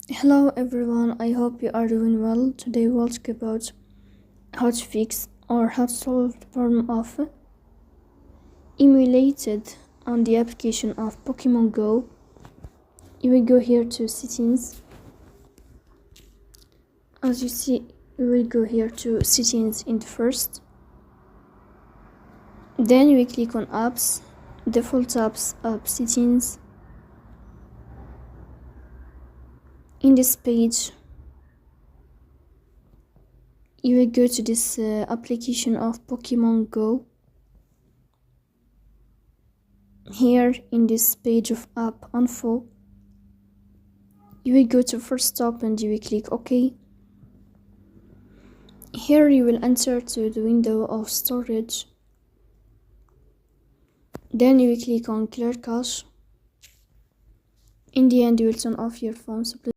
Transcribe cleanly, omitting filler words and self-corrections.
Hello everyone, I hope you are doing well. Today we'll talk about how to fix or how to solve the problem of emulated on the application of Pokemon Go. You will go here to settings. As you see, we will go here to settings in the first. Then we click on apps, default apps, app settings. In this page, you will go to this application of Pokemon Go. Here in this page of app info, you will go to first stop and you will click OK. Here you will enter to the window of storage. Then you will click on clear cache. In the end, you will turn off your phone. So